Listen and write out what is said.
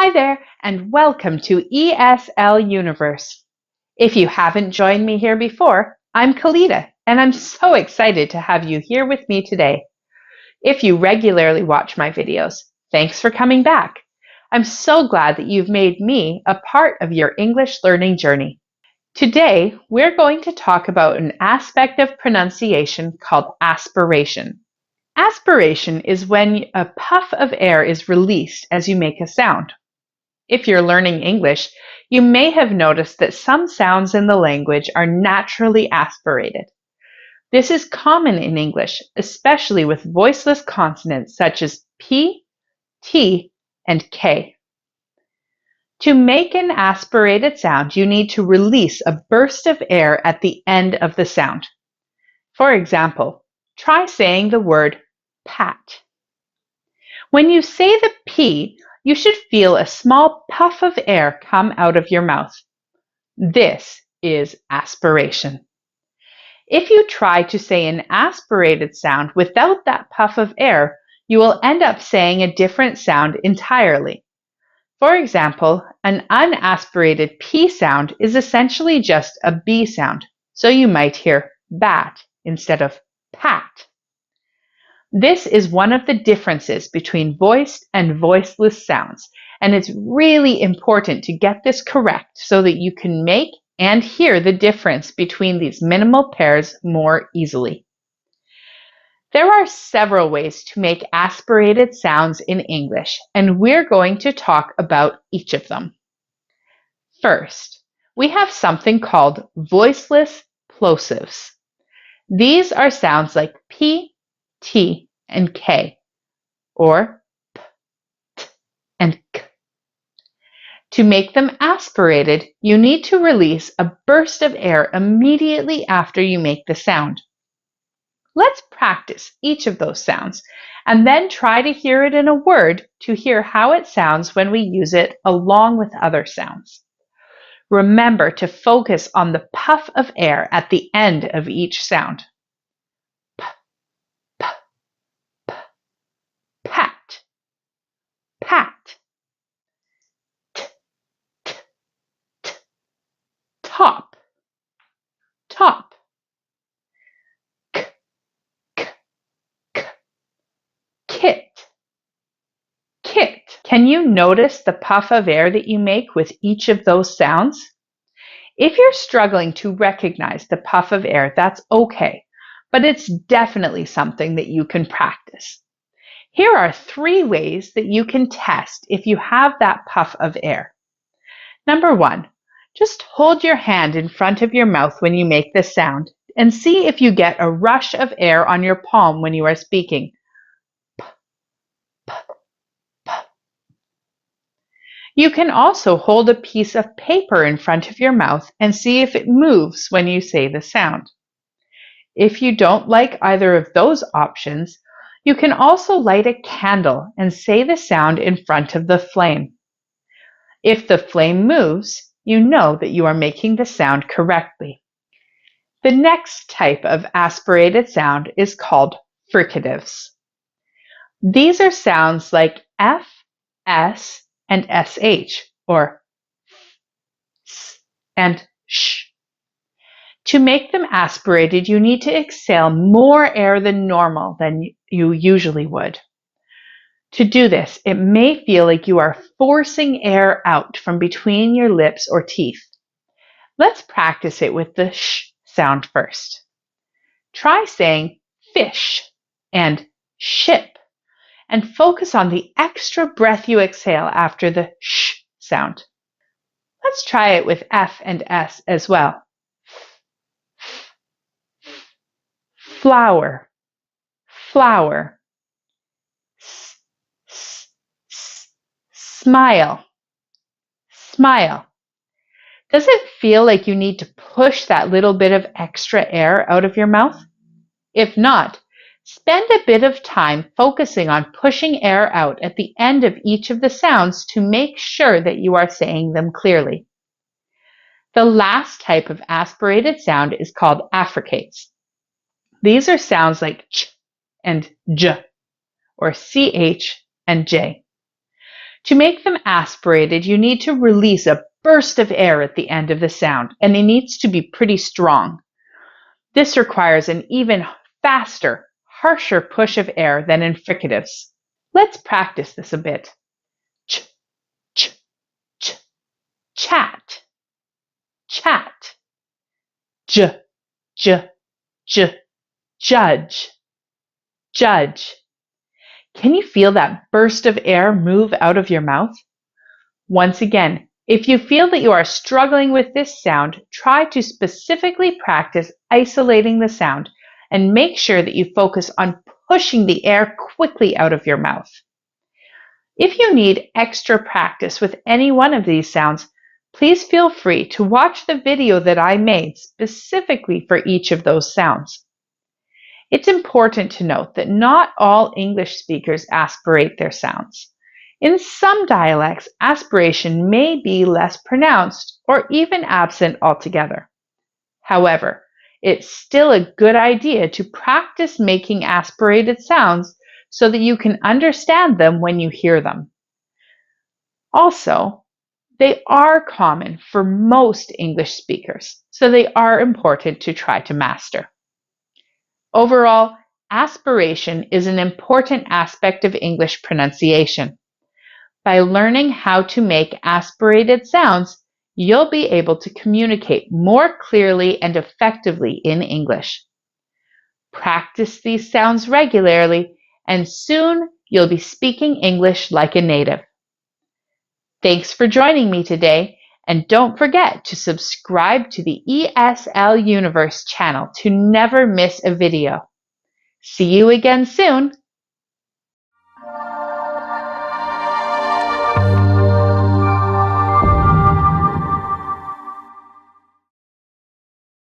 Hi there, and welcome to ESL Universe. If you haven't joined me here before, I'm Calida, and I'm so excited to have you here with me today. If you regularly watch my videos, thanks for coming back. I'm so glad that you've made me a part of your English learning journey. Today, we're going to talk about an aspect of pronunciation called aspiration. Aspiration is when a puff of air is released as you make a sound. If you're learning English, you may have noticed that some sounds in the language are naturally aspirated. This is common in English, especially with voiceless consonants such as P, T, and K. To make an aspirated sound, you need to release a burst of air at the end of the sound. For example, try saying the word pat. When you say the P, you should feel a small puff of air come out of your mouth. This is aspiration. If you try to say an aspirated sound without that puff of air, you will end up saying a different sound entirely. For example, an unaspirated P sound is essentially just a B sound, so you might hear bat instead of pat. This is one of the differences between voiced and voiceless sounds, and it's really important to get this correct so that you can make and hear the difference between these minimal pairs more easily. There are several ways to make aspirated sounds in English, and we're going to talk about each of them. First, we have something called voiceless plosives. These are sounds like P, T, and K, or P, T, and K. To make them aspirated, you need to release a burst of air immediately after you make the sound. Let's practice each of those sounds, and then try to hear it in a word to hear how it sounds when we use it along with other sounds. Remember to focus on the puff of air at the end of each sound. Pat, pat, t, t, t, top, top, k, k, k, kit, kit. Can you notice the puff of air that you make with each of those sounds? If you're struggling to recognize the puff of air, that's okay, but it's definitely something that you can practice. Here are 3 ways that you can test if you have that puff of air. Number 1, just hold your hand in front of your mouth when you make the sound and see if you get a rush of air on your palm when you are speaking. P, p, p. You can also hold a piece of paper in front of your mouth and see if it moves when you say the sound. If you don't like either of those options, you can also light a candle and say the sound in front of the flame. If the flame moves, you know that you are making the sound correctly. The next type of aspirated sound is called fricatives. These are sounds like F, S, and SH, or S and SH. To make them aspirated, you need to exhale more air than normal than you usually would. To do this, it may feel like you are forcing air out from between your lips or teeth. Let's practice it with the sh sound first. Try saying fish and ship, and focus on the extra breath you exhale after the sh sound. Let's try it with F and S as well. Flower, flower. Smile, smile. Does it feel like you need to push that little bit of extra air out of your mouth? If not, spend a bit of time focusing on pushing air out at the end of each of the sounds to make sure that you are saying them clearly. The last type of aspirated sound is called affricates. These are sounds like ch and j, or ch and j. To make them aspirated, you need to release a burst of air at the end of the sound, and it needs to be pretty strong. This requires an even faster, harsher push of air than in fricatives. Let's practice this a bit. Ch, ch, ch, chat, chat. J, j, j, judge, judge. Can you feel that burst of air move out of your mouth? Once again, if you feel that you are struggling with this sound, try to specifically practice isolating the sound and make sure that you focus on pushing the air quickly out of your mouth. If you need extra practice with any one of these sounds, please feel free to watch the video that I made specifically for each of those sounds. It's important to note that not all English speakers aspirate their sounds. In some dialects, aspiration may be less pronounced or even absent altogether. However, it's still a good idea to practice making aspirated sounds so that you can understand them when you hear them. Also, they are common for most English speakers, so they are important to try to master. Overall, aspiration is an important aspect of English pronunciation. By learning how to make aspirated sounds, you'll be able to communicate more clearly and effectively in English. Practice these sounds regularly, and soon you'll be speaking English like a native. Thanks for joining me today, and don't forget to subscribe to the ESL Universe channel to never miss a video. See you again soon!